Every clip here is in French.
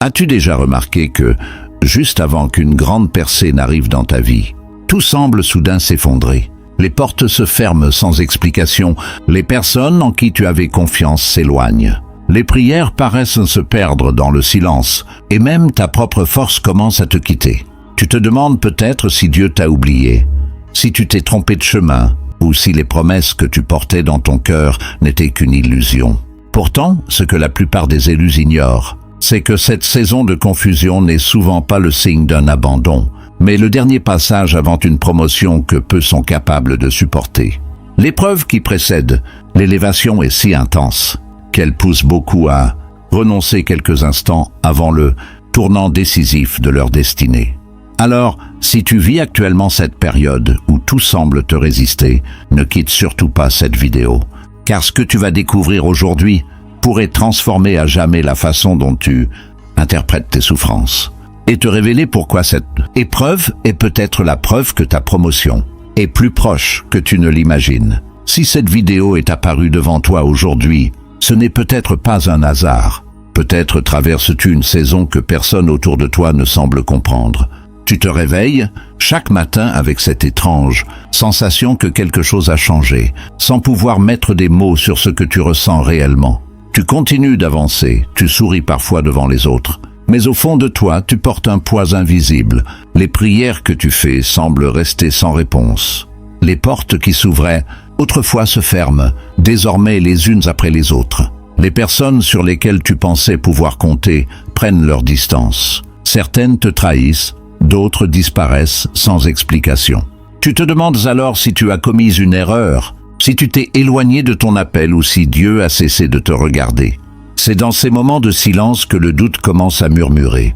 As-tu déjà remarqué que, juste avant qu'une grande percée n'arrive dans ta vie, tout semble soudain s'effondrer? Les portes se ferment sans explication, les personnes en qui tu avais confiance s'éloignent. Les prières paraissent se perdre dans le silence, et même ta propre force commence à te quitter. Tu te demandes peut-être si Dieu t'a oublié, si tu t'es trompé de chemin, ou si les promesses que tu portais dans ton cœur n'étaient qu'une illusion. Pourtant, ce que la plupart des élus ignorent, c'est que cette saison de confusion n'est souvent pas le signe d'un abandon, mais le dernier passage avant une promotion que peu sont capables de supporter. L'épreuve qui précède l'élévation est si intense qu'elle pousse beaucoup à renoncer quelques instants avant le tournant décisif de leur destinée. Alors, si tu vis actuellement cette période où tout semble te résister, ne quitte surtout pas cette vidéo, car ce que tu vas découvrir aujourd'hui pourrait transformer à jamais la façon dont tu interprètes tes souffrances et te révéler pourquoi cette épreuve est peut-être la preuve que ta promotion est plus proche que tu ne l'imagines. Si cette vidéo est apparue devant toi aujourd'hui, ce n'est peut-être pas un hasard. Peut-être traverses-tu une saison que personne autour de toi ne semble comprendre. Tu te réveilles chaque matin avec cette étrange sensation que quelque chose a changé, sans pouvoir mettre des mots sur ce que tu ressens réellement. Tu continues d'avancer, tu souris parfois devant les autres, mais au fond de toi, tu portes un poids invisible. Les prières que tu fais semblent rester sans réponse. Les portes qui s'ouvraient autrefois se ferment, désormais les unes après les autres. Les personnes sur lesquelles tu pensais pouvoir compter prennent leur distance. Certaines te trahissent, d'autres disparaissent sans explication. Tu te demandes alors si tu as commis une erreur, si tu t'es éloigné de ton appel ou si Dieu a cessé de te regarder. C'est dans ces moments de silence que le doute commence à murmurer.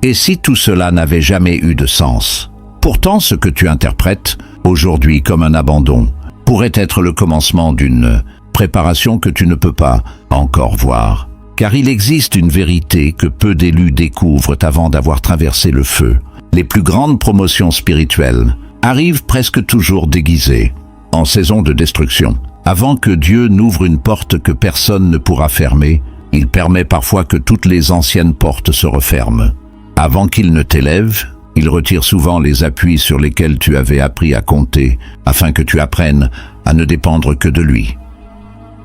Et si tout cela n'avait jamais eu de sens? Pourtant, ce que tu interprètes aujourd'hui comme un abandon pourrait être le commencement d'une préparation que tu ne peux pas encore voir. Car il existe une vérité que peu d'élus découvrent avant d'avoir traversé le feu. Les plus grandes promotions spirituelles arrivent presque toujours déguisées, en saison de destruction. Avant que Dieu n'ouvre une porte que personne ne pourra fermer, il permet parfois que toutes les anciennes portes se referment. Avant qu'il ne t'élève, il retire souvent les appuis sur lesquels tu avais appris à compter, afin que tu apprennes à ne dépendre que de lui.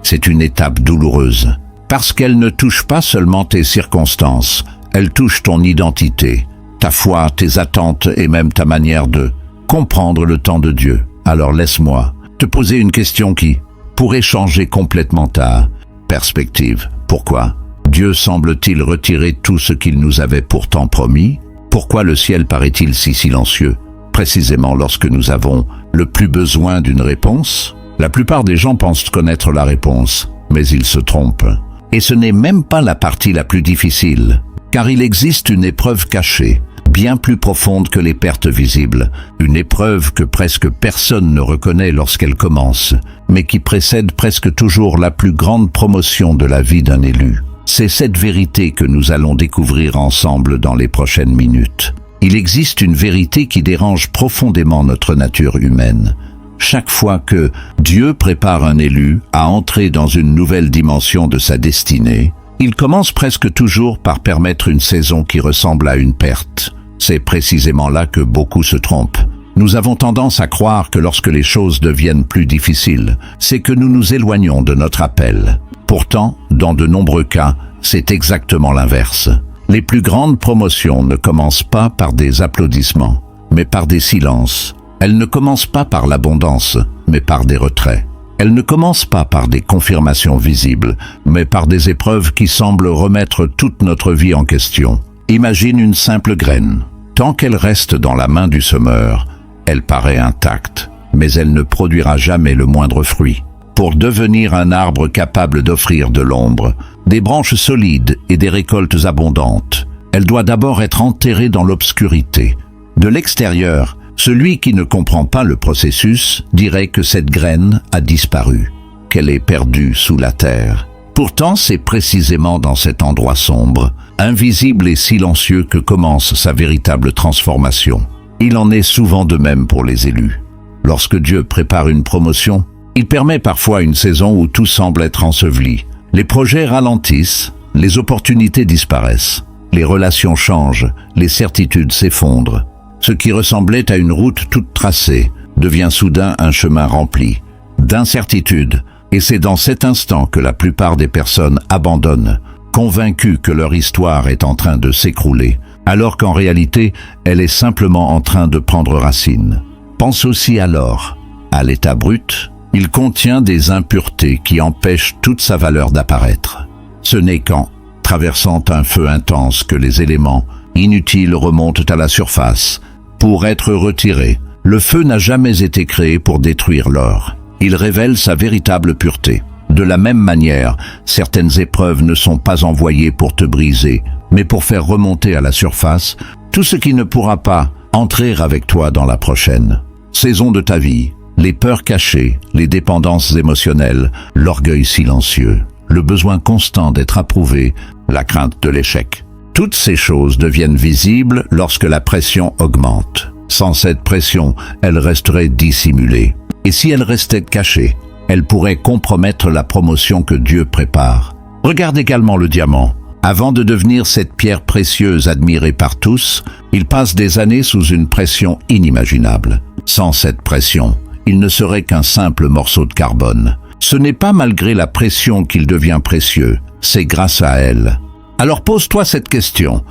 C'est une étape douloureuse, parce qu'elle ne touche pas seulement tes circonstances, elle touche ton identité, ta foi, tes attentes et même ta manière de comprendre le temps de Dieu. Alors laisse-moi te poser une question qui pourrait changer complètement ta perspective. Pourquoi Dieu semble-t-il retirer tout ce qu'il nous avait pourtant promis? Pourquoi le ciel paraît-il si silencieux, précisément lorsque nous avons le plus besoin d'une réponse? La plupart des gens pensent connaître la réponse, mais ils se trompent. Et ce n'est même pas la partie la plus difficile, car il existe une épreuve cachée, bien plus profonde que les pertes visibles, une épreuve que presque personne ne reconnaît lorsqu'elle commence, mais qui précède presque toujours la plus grande promotion de la vie d'un élu. C'est cette vérité que nous allons découvrir ensemble dans les prochaines minutes. Il existe une vérité qui dérange profondément notre nature humaine. Chaque fois que Dieu prépare un élu à entrer dans une nouvelle dimension de sa destinée, il commence presque toujours par permettre une saison qui ressemble à une perte. C'est précisément là que beaucoup se trompent. Nous avons tendance à croire que lorsque les choses deviennent plus difficiles, c'est que nous nous éloignons de notre appel. Pourtant, dans de nombreux cas, c'est exactement l'inverse. Les plus grandes promotions ne commencent pas par des applaudissements, mais par des silences. Elles ne commencent pas par l'abondance, mais par des retraits. Elles ne commencent pas par des confirmations visibles, mais par des épreuves qui semblent remettre toute notre vie en question. Imagine une simple graine. Tant qu'elle reste dans la main du semeur, elle paraît intacte, mais elle ne produira jamais le moindre fruit. Pour devenir un arbre capable d'offrir de l'ombre, des branches solides et des récoltes abondantes, elle doit d'abord être enterrée dans l'obscurité. De l'extérieur, celui qui ne comprend pas le processus dirait que cette graine a disparu, qu'elle est perdue sous la terre. Pourtant, c'est précisément dans cet endroit sombre, invisible et silencieux que commence sa véritable transformation. Il en est souvent de même pour les élus. Lorsque Dieu prépare une promotion, il permet parfois une saison où tout semble être enseveli. Les projets ralentissent, les opportunités disparaissent. Les relations changent, les certitudes s'effondrent. Ce qui ressemblait à une route toute tracée devient soudain un chemin rempli d'incertitudes, et c'est dans cet instant que la plupart des personnes abandonnent, convaincues que leur histoire est en train de s'écrouler, alors qu'en réalité, elle est simplement en train de prendre racine. Pense aussi alors à l'état brut. Il contient des impuretés qui empêchent toute sa valeur d'apparaître. Ce n'est qu'en traversant un feu intense que les éléments inutiles remontent à la surface pour être retirés. Le feu n'a jamais été créé pour détruire l'or. Il révèle sa véritable pureté. De la même manière, certaines épreuves ne sont pas envoyées pour te briser, mais pour faire remonter à la surface tout ce qui ne pourra pas entrer avec toi dans la prochaine saison de ta vie. Les peurs cachées, les dépendances émotionnelles, l'orgueil silencieux, le besoin constant d'être approuvé, la crainte de l'échec. Toutes ces choses deviennent visibles lorsque la pression augmente. Sans cette pression, elle resterait dissimulée. Et si elle restait cachée, elle pourrait compromettre la promotion que Dieu prépare. Regarde également le diamant. Avant de devenir cette pierre précieuse admirée par tous, il passe des années sous une pression inimaginable. Sans cette pression, il ne serait qu'un simple morceau de carbone. Ce n'est pas malgré la pression qu'il devient précieux, c'est grâce à elle. Alors pose-toi cette question.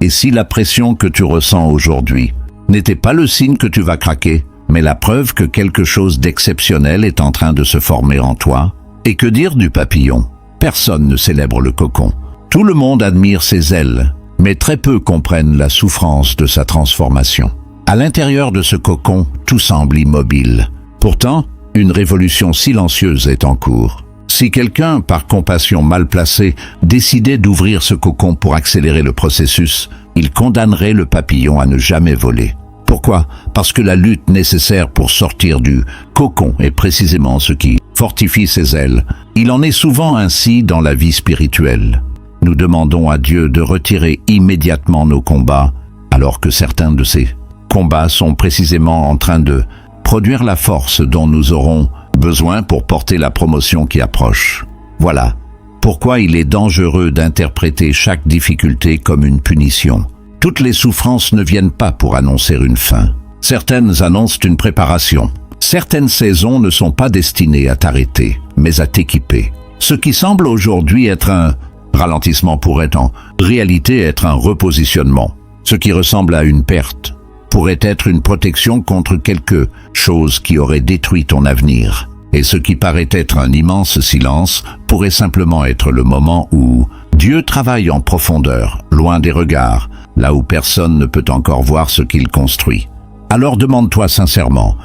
Et si la pression que tu ressens aujourd'hui n'était pas le signe que tu vas craquer, mais la preuve que quelque chose d'exceptionnel est en train de se former en toi? Et que dire du papillon? Personne ne célèbre le cocon. Tout le monde admire ses ailes, mais très peu comprennent la souffrance de sa transformation. À l'intérieur de ce cocon, tout semble immobile. Pourtant, une révolution silencieuse est en cours. Si quelqu'un, par compassion mal placée, décidait d'ouvrir ce cocon pour accélérer le processus, il condamnerait le papillon à ne jamais voler. Pourquoi? Parce que la lutte nécessaire pour sortir du cocon est précisément ce qui fortifie ses ailes. Il en est souvent ainsi dans la vie spirituelle. Nous demandons à Dieu de retirer immédiatement nos combats, alors que certains de ces combats sont précisément en train de produire la force dont nous aurons besoin pour porter la promotion qui approche. Voilà pourquoi il est dangereux d'interpréter chaque difficulté comme une punition. Toutes les souffrances ne viennent pas pour annoncer une fin. Certaines annoncent une préparation. Certaines saisons ne sont pas destinées à t'arrêter, mais à t'équiper. Ce qui semble aujourd'hui être un ralentissement pourrait en réalité être un repositionnement. Ce qui ressemble à une perte pourrait être une protection contre quelque chose qui aurait détruit ton avenir. Et ce qui paraît être un immense silence pourrait simplement être le moment où Dieu travaille en profondeur, loin des regards, là où personne ne peut encore voir ce qu'il construit. Alors demande-toi sincèrement,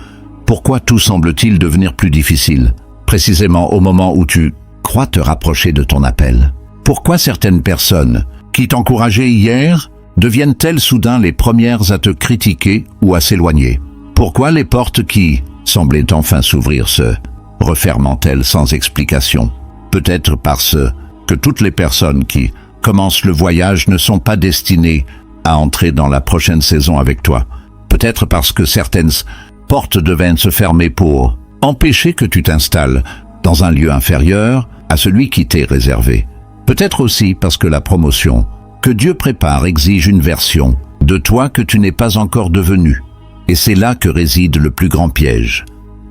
pourquoi tout semble-t-il devenir plus difficile, précisément au moment où tu crois te rapprocher de ton appel? Pourquoi certaines personnes qui t'encourageaient hier deviennent-elles soudain les premières à te critiquer ou à s'éloigner? Pourquoi les portes qui semblaient enfin s'ouvrir se referment-elles sans explication? Peut-être parce que toutes les personnes qui commencent le voyage ne sont pas destinées à entrer dans la prochaine saison avec toi. Peut-être parce que certaines portes devaient se fermer pour empêcher que tu t'installes dans un lieu inférieur à celui qui t'est réservé. Peut-être aussi parce que la promotion que Dieu prépare exige une version de toi que tu n'es pas encore devenu. Et c'est là que réside le plus grand piège.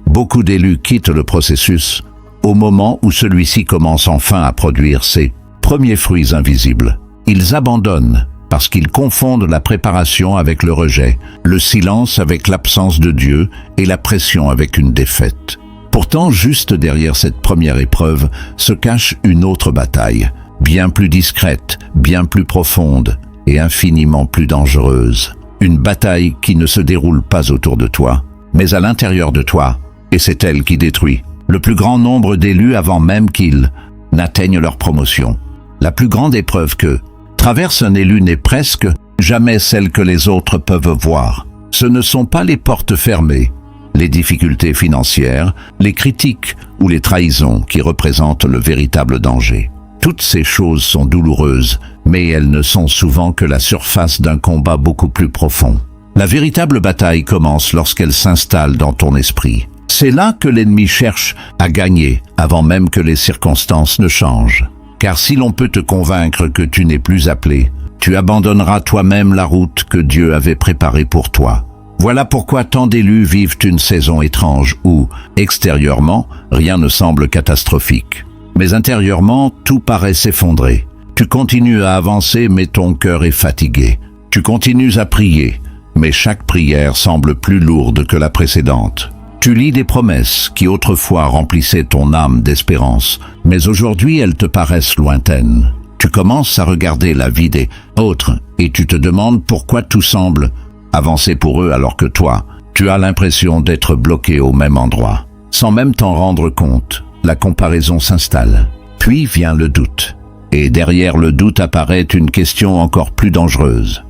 Beaucoup d'élus quittent le processus au moment où celui-ci commence enfin à produire ses premiers fruits invisibles. Ils abandonnent parce qu'ils confondent la préparation avec le rejet, le silence avec l'absence de Dieu et la pression avec une défaite. Pourtant, juste derrière cette première épreuve se cache une autre bataille, bien plus discrète, bien plus profonde et infiniment plus dangereuse. Une bataille qui ne se déroule pas autour de toi, mais à l'intérieur de toi, et c'est elle qui détruit le plus grand nombre d'élus avant même qu'ils n'atteignent leur promotion. La plus grande épreuve que traverse un élu n'est presque jamais celle que les autres peuvent voir. Ce ne sont pas les portes fermées, les difficultés financières, les critiques ou les trahisons qui représentent le véritable danger. Toutes ces choses sont douloureuses, mais elles ne sont souvent que la surface d'un combat beaucoup plus profond. La véritable bataille commence lorsqu'elle s'installe dans ton esprit. C'est là que l'ennemi cherche à gagner, avant même que les circonstances ne changent. Car si l'on peut te convaincre que tu n'es plus appelé Tu abandonneras toi-même la route que Dieu avait préparée pour toi. Voilà pourquoi tant d'élus vivent une saison étrange où, extérieurement, rien ne semble catastrophique. Mais intérieurement, tout paraît s'effondrer. Tu continues à avancer, mais ton cœur est fatigué. Tu continues à prier, mais chaque prière semble plus lourde que la précédente. Tu lis des promesses qui autrefois remplissaient ton âme d'espérance, mais aujourd'hui elles te paraissent lointaines. Tu commences à regarder la vie des autres et tu te demandes pourquoi tout semble avancer pour eux alors que toi, tu as l'impression d'être bloqué au même endroit. Sans même t'en rendre compte, la comparaison s'installe. Puis vient le doute. Et derrière le doute apparaît une question encore plus dangereuse.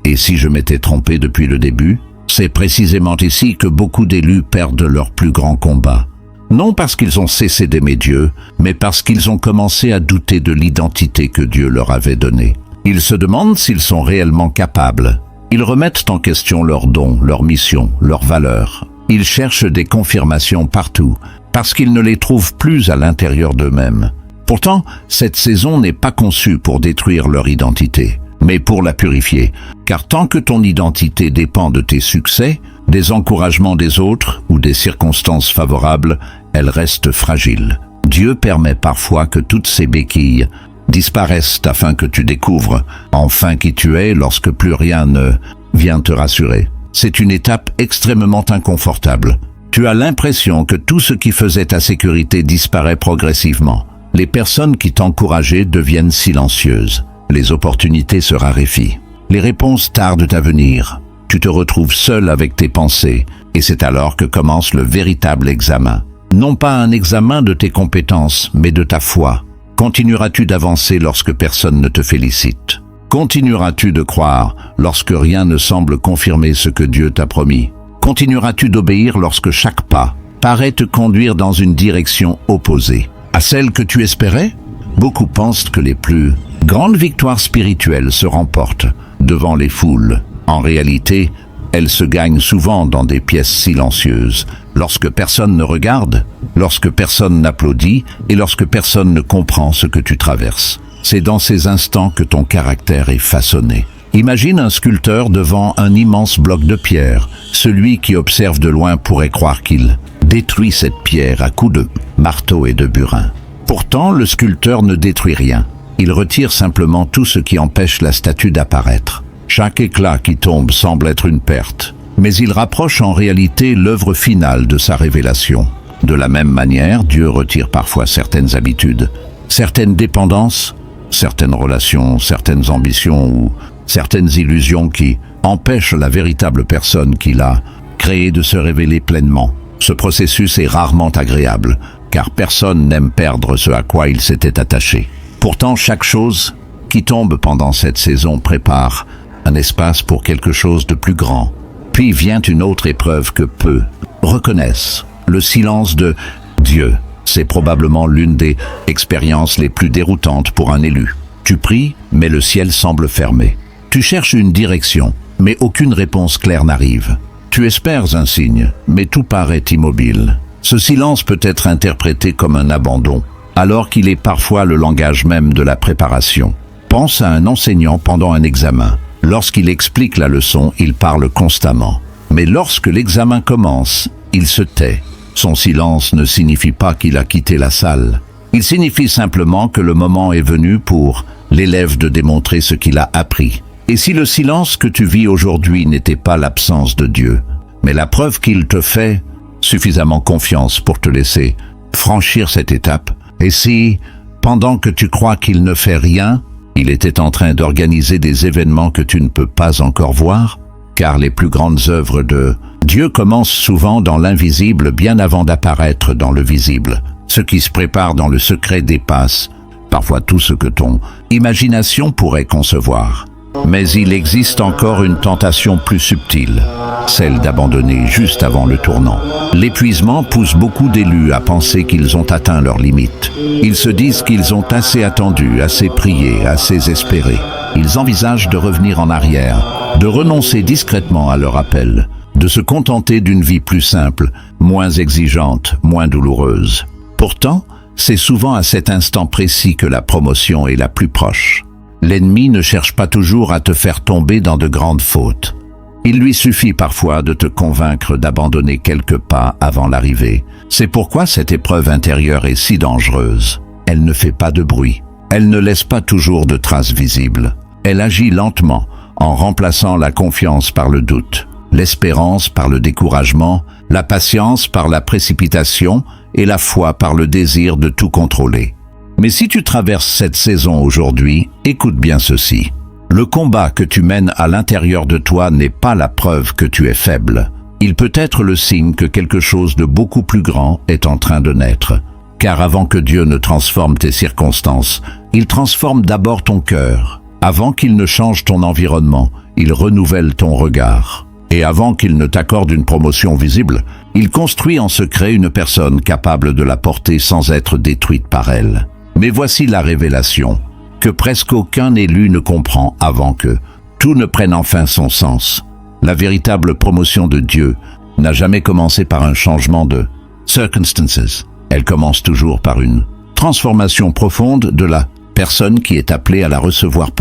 Et si je m'étais trompé depuis le début? C'est précisément ici que beaucoup d'élus perdent leur plus grand combat. Non parce qu'ils ont cessé d'aimer Dieu, mais parce qu'ils ont commencé à douter de l'identité que Dieu leur avait donnée. Ils se demandent s'ils sont réellement capables. Ils remettent en question leurs dons, leur mission, leurs valeurs. Ils cherchent des confirmations partout, parce qu'ils ne les trouvent plus à l'intérieur d'eux-mêmes. Pourtant, cette saison n'est pas conçue pour détruire leur identité, mais pour la purifier, car tant que ton identité dépend de tes succès, des encouragements des autres ou des circonstances favorables, elle reste fragile. Dieu permet parfois que toutes ces béquilles disparaissent afin que tu découvres enfin qui tu es lorsque plus rien ne vient te rassurer. C'est une étape extrêmement inconfortable. Tu as l'impression que tout ce qui faisait ta sécurité disparaît progressivement. Les personnes qui t'encourageaient deviennent silencieuses. Les opportunités se raréfient. Les réponses tardent à venir. Tu te retrouves seul avec tes pensées, et c'est alors que commence le véritable examen. Non pas un examen de tes compétences, mais de ta foi. Continueras-tu d'avancer lorsque personne ne te félicite? Continueras-tu de croire lorsque rien ne semble confirmer ce que Dieu t'a promis? Continueras-tu d'obéir lorsque chaque pas paraît te conduire dans une direction opposée à celle que tu espérais? Beaucoup pensent que les plus grandes victoires spirituelles se remportent devant les foules. En réalité, elles se gagnent souvent dans des pièces silencieuses, lorsque personne ne regarde, lorsque personne n'applaudit et lorsque personne ne comprend ce que tu traverses. C'est dans ces instants que ton caractère est façonné. Imagine un sculpteur devant un immense bloc de pierre. Celui qui observe de loin pourrait croire qu'il détruit cette pierre à coups de marteau et de burin. Pourtant, le sculpteur ne détruit rien. Il retire simplement tout ce qui empêche la statue d'apparaître. Chaque éclat qui tombe semble être une perte, mais il rapproche en réalité l'œuvre finale de sa révélation. De la même manière, Dieu retire parfois certaines habitudes, certaines dépendances, certaines relations, certaines ambitions ou certaines illusions qui empêchent la véritable personne qu'il a créée de se révéler pleinement. Ce processus est rarement agréable, car personne n'aime perdre ce à quoi il s'était attaché. Pourtant, chaque chose qui tombe pendant cette saison prépare un espace pour quelque chose de plus grand. Puis vient une autre épreuve que peu reconnaissent, le silence de Dieu. C'est probablement l'une des expériences les plus déroutantes pour un élu. Tu pries, mais le ciel semble fermé. Tu cherches une direction, mais aucune réponse claire n'arrive. Tu espères un signe, mais tout paraît immobile. Ce silence peut être interprété comme un abandon, alors qu'il est parfois le langage même de la préparation. Pense à un enseignant pendant un examen. Lorsqu'il explique la leçon, il parle constamment. Mais lorsque l'examen commence, il se tait. Son silence ne signifie pas qu'il a quitté la salle. Il signifie simplement que le moment est venu pour l'élève de démontrer ce qu'il a appris. Et si le silence que tu vis aujourd'hui n'était pas l'absence de Dieu, mais la preuve qu'il te fait suffisamment confiance pour te laisser franchir cette étape, et si, pendant que tu crois qu'il ne fait rien, il était en train d'organiser des événements que tu ne peux pas encore voir, car les plus grandes œuvres de Dieu commencent souvent dans l'invisible bien avant d'apparaître dans le visible. Ce qui se prépare dans le secret dépasse parfois tout ce que ton imagination pourrait concevoir. Mais il existe encore une tentation plus subtile, celle d'abandonner juste avant le tournant. L'épuisement pousse beaucoup d'élus à penser qu'ils ont atteint leurs limites. Ils se disent qu'ils ont assez attendu, assez prié, assez espéré. Ils envisagent de revenir en arrière, de renoncer discrètement à leur appel, de se contenter d'une vie plus simple, moins exigeante, moins douloureuse. Pourtant, c'est souvent à cet instant précis que la promotion est la plus proche. L'ennemi ne cherche pas toujours à te faire tomber dans de grandes fautes. Il lui suffit parfois de te convaincre d'abandonner quelques pas avant l'arrivée. C'est pourquoi cette épreuve intérieure est si dangereuse. Elle ne fait pas de bruit. Elle ne laisse pas toujours de traces visibles. Elle agit lentement, en remplaçant la confiance par le doute, l'espérance par le découragement, la patience par la précipitation et la foi par le désir de tout contrôler. Mais si tu traverses cette saison aujourd'hui, écoute bien ceci. Le combat que tu mènes à l'intérieur de toi n'est pas la preuve que tu es faible. Il peut être le signe que quelque chose de beaucoup plus grand est en train de naître. Car avant que Dieu ne transforme tes circonstances, il transforme d'abord ton cœur. Avant qu'il ne change ton environnement, il renouvelle ton regard. Et avant qu'il ne t'accorde une promotion visible, il construit en secret une personne capable de la porter sans être détruite par elle. Mais voici la révélation, que presque aucun élu ne comprend avant que tout ne prenne enfin son sens. La véritable promotion de Dieu n'a jamais commencé par un changement de circumstances. Elle commence toujours par une transformation profonde de la personne qui est appelée à la recevoir.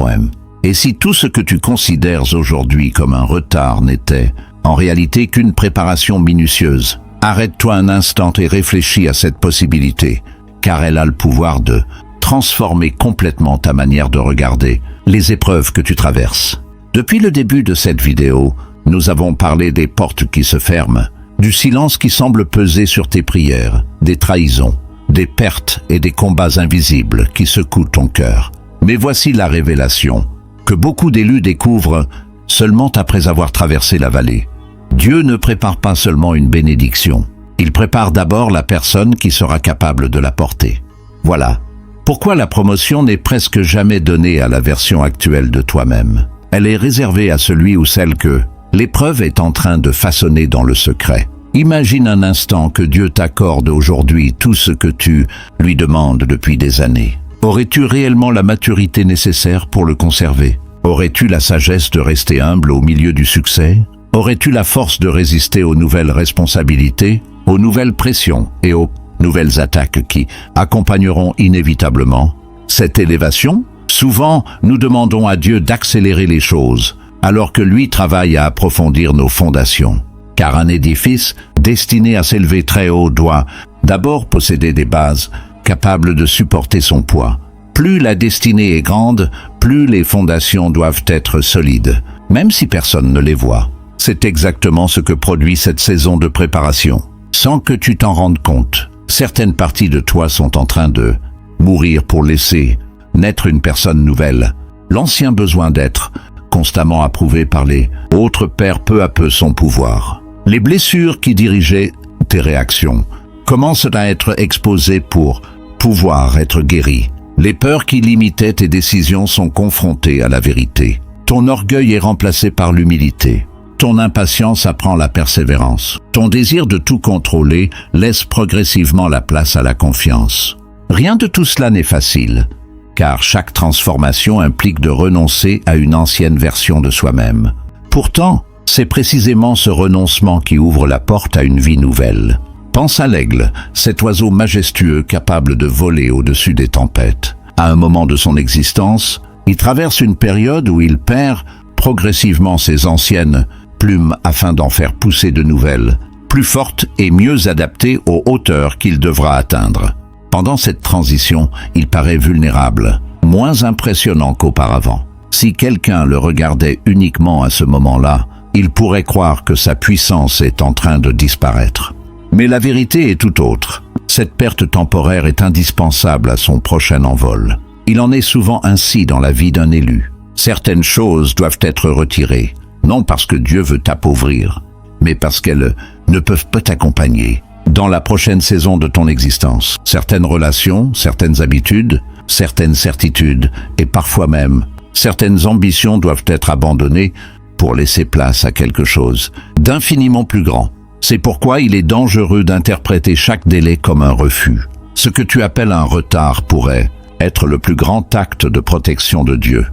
Et si tout ce que tu considères aujourd'hui comme un retard n'était en réalité qu'une préparation minutieuse, arrête-toi un instant et réfléchis à cette possibilité, car elle a le pouvoir de transformer complètement ta manière de regarder les épreuves que tu traverses. Depuis le début de cette vidéo, nous avons parlé des portes qui se ferment, du silence qui semble peser sur tes prières, des trahisons, des pertes et des combats invisibles qui secouent ton cœur. Mais voici la révélation, que beaucoup d'élus découvrent seulement après avoir traversé la vallée. Dieu ne prépare pas seulement une bénédiction, il prépare d'abord la personne qui sera capable de la porter. Voilà pourquoi la promotion n'est presque jamais donnée à la version actuelle de toi-même. Elle est réservée à celui ou celle que l'épreuve est en train de façonner dans le secret. Imagine un instant que Dieu t'accorde aujourd'hui tout ce que tu lui demandes depuis des années. Aurais-tu réellement la maturité nécessaire pour le conserver? Aurais-tu la sagesse de rester humble au milieu du succès? Aurais-tu la force de résister aux nouvelles responsabilités, aux nouvelles pressions et aux nouvelles attaques qui accompagneront inévitablement cette élévation? Souvent, nous demandons à Dieu d'accélérer les choses, alors que lui travaille à approfondir nos fondations. Car un édifice destiné à s'élever très haut doit d'abord posséder des bases capables de supporter son poids. Plus la destinée est grande, plus les fondations doivent être solides, même si personne ne les voit. C'est exactement ce que produit cette saison de préparation. Sans que tu t'en rendes compte, certaines parties de toi sont en train de mourir pour laisser naître une personne nouvelle. L'ancien besoin d'être constamment approuvé par les autres perd peu à peu son pouvoir. Les blessures qui dirigeaient tes réactions commencent à être exposées pour pouvoir être guéries. Les peurs qui limitaient tes décisions sont confrontées à la vérité. Ton orgueil est remplacé par l'humilité. Ton impatience apprend la persévérance. Ton désir de tout contrôler laisse progressivement la place à la confiance. Rien de tout cela n'est facile, car chaque transformation implique de renoncer à une ancienne version de soi-même. Pourtant, c'est précisément ce renoncement qui ouvre la porte à une vie nouvelle. Pense à l'aigle, cet oiseau majestueux capable de voler au-dessus des tempêtes. À un moment de son existence, il traverse une période où il perd progressivement ses anciennes plumes afin d'en faire pousser de nouvelles, plus fortes et mieux adaptées aux hauteurs qu'il devra atteindre. Pendant cette transition, il paraît vulnérable, moins impressionnant qu'auparavant. Si quelqu'un le regardait uniquement à ce moment-là, il pourrait croire que sa puissance est en train de disparaître. Mais la vérité est tout autre. Cette perte temporaire est indispensable à son prochain envol. Il en est souvent ainsi dans la vie d'un élu. Certaines choses doivent être retirées, non parce que Dieu veut t'appauvrir, mais parce qu'elles ne peuvent pas t'accompagner dans la prochaine saison de ton existence. Certaines relations, certaines habitudes, certaines certitudes et parfois même certaines ambitions doivent être abandonnées pour laisser place à quelque chose d'infiniment plus grand. C'est pourquoi il est dangereux d'interpréter chaque délai comme un refus. Ce que tu appelles un retard pourrait être le plus grand acte de protection de Dieu.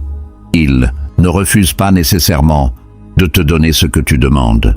Il ne refuse pas nécessairement de te donner ce que tu demandes.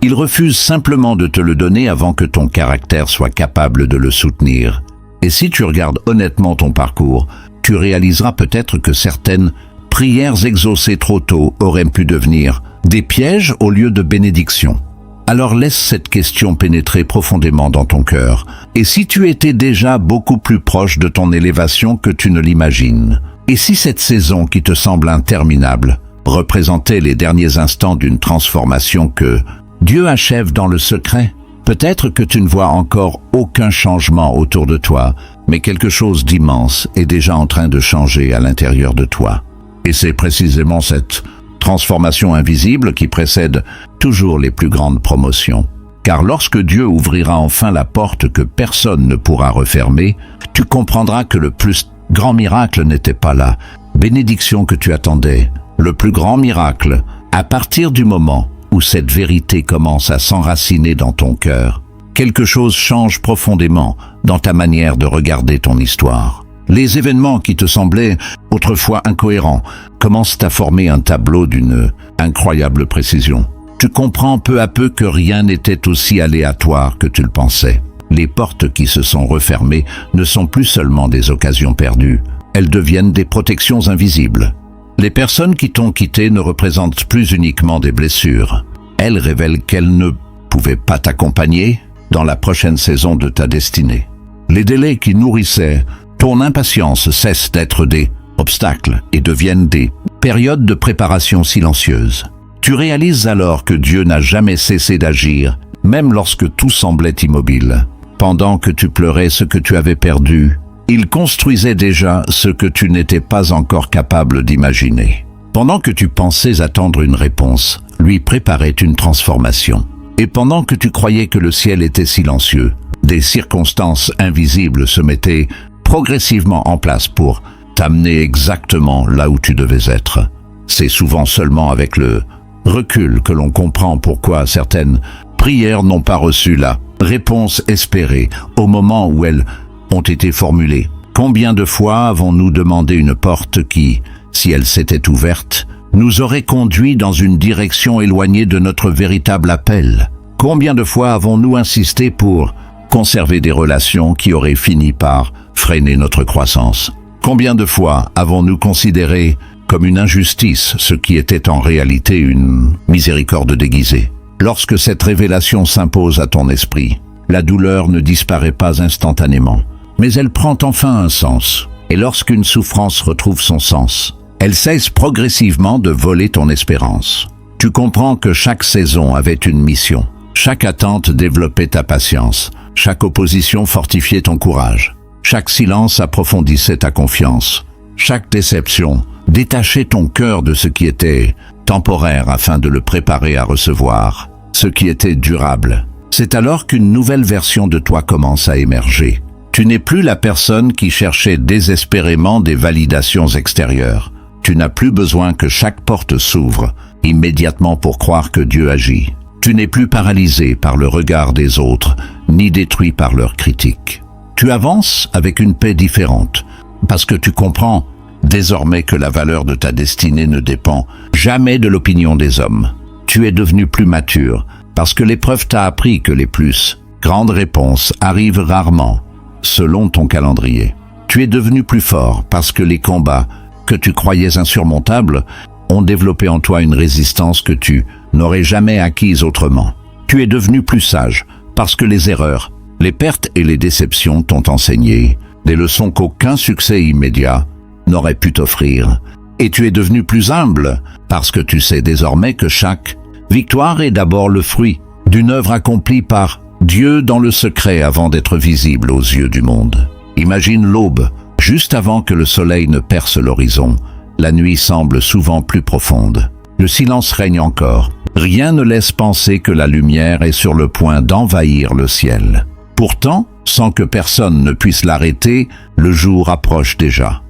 Il refuse simplement de te le donner avant que ton caractère soit capable de le soutenir. Et si tu regardes honnêtement ton parcours, tu réaliseras peut-être que certaines prières exaucées trop tôt auraient pu devenir des pièges au lieu de bénédictions. Alors laisse cette question pénétrer profondément dans ton cœur. Et si tu étais déjà beaucoup plus proche de ton élévation que tu ne l'imagines? Et si cette saison qui te semble interminable représentait les derniers instants d'une transformation que Dieu achève dans le secret? Peut-être que tu ne vois encore aucun changement autour de toi, mais quelque chose d'immense est déjà en train de changer à l'intérieur de toi. Et c'est précisément cette transformation invisible qui précède toujours les plus grandes promotions. Car lorsque Dieu ouvrira enfin la porte que personne ne pourra refermer, tu comprendras que le plus grand miracle n'était pas la bénédiction que tu attendais. Le plus grand miracle, à partir du moment où cette vérité commence à s'enraciner dans ton cœur, quelque chose change profondément dans ta manière de regarder ton histoire. Les événements qui te semblaient autrefois incohérents commencent à former un tableau d'une incroyable précision. Tu comprends peu à peu que rien n'était aussi aléatoire que tu le pensais. Les portes qui se sont refermées ne sont plus seulement des occasions perdues, elles deviennent des protections invisibles. Les personnes qui t'ont quitté ne représentent plus uniquement des blessures. Elles révèlent qu'elles ne pouvaient pas t'accompagner dans la prochaine saison de ta destinée. Les délais qui nourrissaient ton impatience cessent d'être des obstacles et deviennent des périodes de préparation silencieuse. Tu réalises alors que Dieu n'a jamais cessé d'agir, même lorsque tout semblait immobile. Pendant que tu pleurais ce que tu avais perdu, il construisait déjà ce que tu n'étais pas encore capable d'imaginer. Pendant que tu pensais attendre une réponse, lui préparait une transformation. Et pendant que tu croyais que le ciel était silencieux, des circonstances invisibles se mettaient progressivement en place pour t'amener exactement là où tu devais être. C'est souvent seulement avec le recul que l'on comprend pourquoi certaines prières n'ont pas reçu la réponse espérée au moment où elles ont été formulées. Combien de fois avons-nous demandé une porte qui, si elle s'était ouverte, nous aurait conduit dans une direction éloignée de notre véritable appel? Combien de fois avons-nous insisté pour conserver des relations qui auraient fini par freiner notre croissance? Combien de fois avons-nous considéré comme une injustice ce qui était en réalité une miséricorde déguisée? Lorsque cette révélation s'impose à ton esprit, la douleur ne disparaît pas instantanément, mais elle prend enfin un sens. Et lorsqu'une souffrance retrouve son sens, elle cesse progressivement de voler ton espérance. Tu comprends que chaque saison avait une mission. Chaque attente développait ta patience. Chaque opposition fortifiait ton courage. Chaque silence approfondissait ta confiance. Chaque déception détachait ton cœur de ce qui était temporaire afin de le préparer à recevoir ce qui était durable. C'est alors qu'une nouvelle version de toi commence à émerger. Tu n'es plus la personne qui cherchait désespérément des validations extérieures. Tu n'as plus besoin que chaque porte s'ouvre immédiatement pour croire que Dieu agit. Tu n'es plus paralysé par le regard des autres, ni détruit par leurs critiques. Tu avances avec une paix différente, parce que tu comprends désormais que la valeur de ta destinée ne dépend jamais de l'opinion des hommes. Tu es devenu plus mature, parce que l'épreuve t'a appris que les plus grandes réponses arrivent rarement, selon ton calendrier. Tu es devenu plus fort, parce que les combats que tu croyais insurmontables ont développé en toi une résistance que tu n'aurais jamais acquise autrement. Tu es devenu plus sage, parce que les erreurs, les pertes et les déceptions t'ont enseigné des leçons qu'aucun succès immédiat n'aurait pu t'offrir. Et tu es devenu plus humble, parce que tu sais désormais que chaque victoire est d'abord le fruit d'une œuvre accomplie par Dieu dans le secret avant d'être visible aux yeux du monde. Imagine l'aube, juste avant que le soleil ne perce l'horizon. La nuit semble souvent plus profonde. Le silence règne encore. Rien ne laisse penser que la lumière est sur le point d'envahir le ciel. Pourtant, sans que personne ne puisse l'arrêter, le jour approche déjà.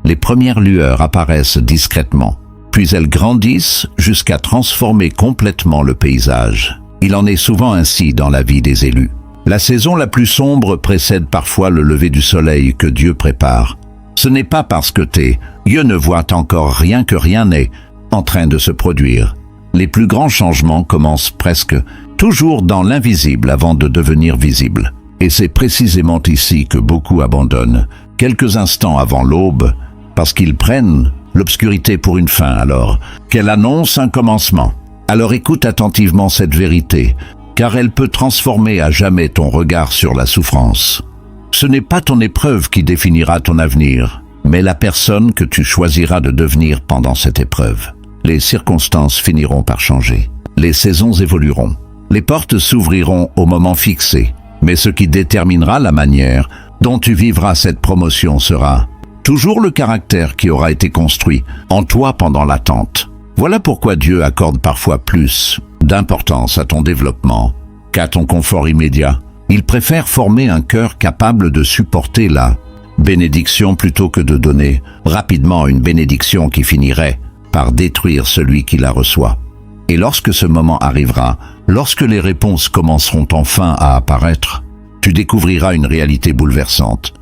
Les premières lueurs apparaissent discrètement, puis elles grandissent jusqu'à transformer complètement le paysage. Il en est souvent ainsi dans la vie des élus. La saison la plus sombre précède parfois le lever du soleil que Dieu prépare. Ce n'est pas parce que tes yeux ne voient encore rien que rien n'est en train de se produire. Les plus grands changements commencent presque toujours dans l'invisible avant de devenir visibles. Et c'est précisément ici que beaucoup abandonnent, quelques instants avant l'aube, parce qu'ils prennent l'obscurité pour une fin alors, qu'elle annonce un commencement. Alors écoute attentivement cette vérité, car elle peut transformer à jamais ton regard sur la souffrance. Ce n'est pas ton épreuve qui définira ton avenir, mais la personne que tu choisiras de devenir pendant cette épreuve. Les circonstances finiront par changer. Les saisons évolueront. Les portes s'ouvriront au moment fixé. Mais ce qui déterminera la manière dont tu vivras cette promotion sera toujours le caractère qui aura été construit en toi pendant l'attente. Voilà pourquoi Dieu accorde parfois plus d'importance à ton développement qu'à ton confort immédiat. Il préfère former un cœur capable de supporter la bénédiction plutôt que de donner rapidement une bénédiction qui finirait par détruire celui qui la reçoit. Et lorsque ce moment arrivera, lorsque les réponses commenceront enfin à apparaître, tu découvriras une réalité bouleversante.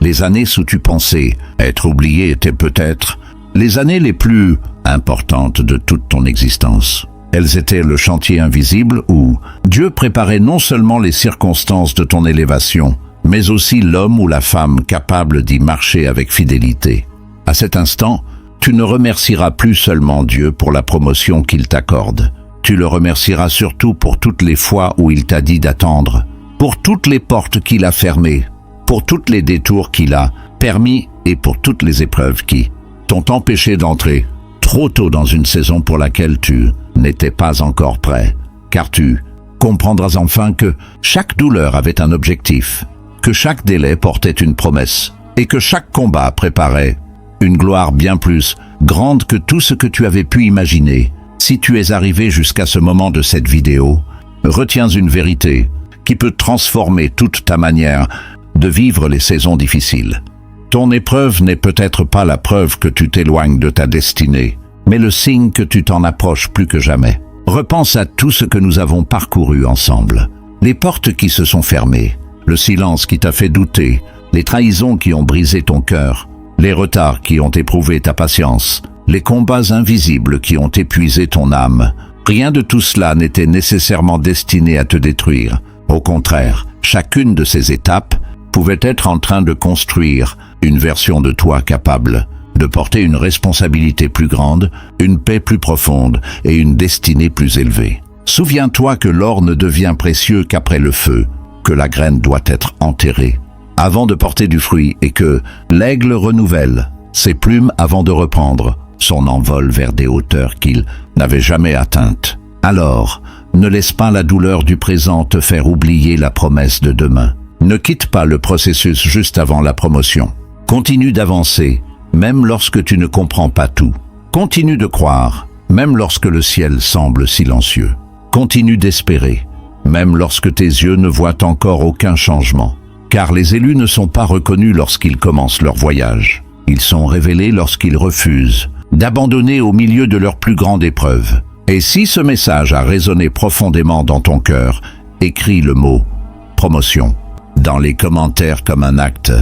Les années où tu pensais être oublié étaient peut-être les années les plus importantes de toute ton existence. Elles étaient le chantier invisible où Dieu préparait non seulement les circonstances de ton élévation, mais aussi l'homme ou la femme capable d'y marcher avec fidélité. À cet instant, tu ne remercieras plus seulement Dieu pour la promotion qu'il t'accorde. Tu le remercieras surtout pour toutes les fois où il t'a dit d'attendre, pour toutes les portes qu'il a fermées, pour tous les détours qu'il a permis et pour toutes les épreuves qui t'ont empêché d'entrer trop tôt dans une saison pour laquelle tu n'étais pas encore prêt. Car tu comprendras enfin que chaque douleur avait un objectif, que chaque délai portait une promesse et que chaque combat préparait une gloire bien plus grande que tout ce que tu avais pu imaginer. Si tu es arrivé jusqu'à ce moment de cette vidéo, retiens une vérité qui peut transformer toute ta manière de vivre les saisons difficiles. Ton épreuve n'est peut-être pas la preuve que tu t'éloignes de ta destinée, mais le signe que tu t'en approches plus que jamais. Repense à tout ce que nous avons parcouru ensemble. Les portes qui se sont fermées, le silence qui t'a fait douter, les trahisons qui ont brisé ton cœur, les retards qui ont éprouvé ta patience, les combats invisibles qui ont épuisé ton âme. Rien de tout cela n'était nécessairement destiné à te détruire. Au contraire, chacune de ces étapes pouvait être en train de construire une version de toi capable de porter une responsabilité plus grande, une paix plus profonde et une destinée plus élevée. Souviens-toi que l'or ne devient précieux qu'après le feu, que la graine doit être enterrée avant de porter du fruit et que l'aigle renouvelle ses plumes avant de reprendre son envol vers des hauteurs qu'il n'avait jamais atteintes. Alors, ne laisse pas la douleur du présent te faire oublier la promesse de demain. Ne quitte pas le processus juste avant la promotion. Continue d'avancer, même lorsque tu ne comprends pas tout. Continue de croire, même lorsque le ciel semble silencieux. Continue d'espérer, même lorsque tes yeux ne voient encore aucun changement. Car les élus ne sont pas reconnus lorsqu'ils commencent leur voyage. Ils sont révélés lorsqu'ils refusent d'abandonner au milieu de leur plus grande épreuve. Et si ce message a résonné profondément dans ton cœur, écris le mot « promotion » dans les commentaires comme un acte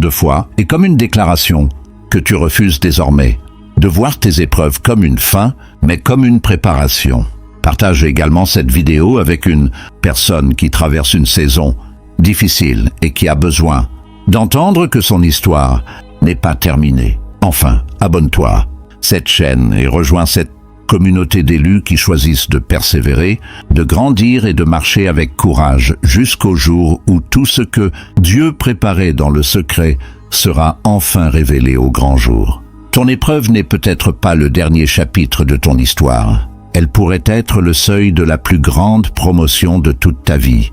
de foi et comme une déclaration que tu refuses désormais de voir tes épreuves comme une fin, mais comme une préparation. Partage également cette vidéo avec une personne qui traverse une saison difficile et qui a besoin d'entendre que son histoire n'est pas terminée. Enfin, abonne-toi à cette chaîne et rejoins cette communauté d'élus qui choisissent de persévérer, de grandir et de marcher avec courage jusqu'au jour où tout ce que Dieu préparait dans le secret sera enfin révélé au grand jour. Ton épreuve n'est peut-être pas le dernier chapitre de ton histoire. Elle pourrait être le seuil de la plus grande promotion de toute ta vie.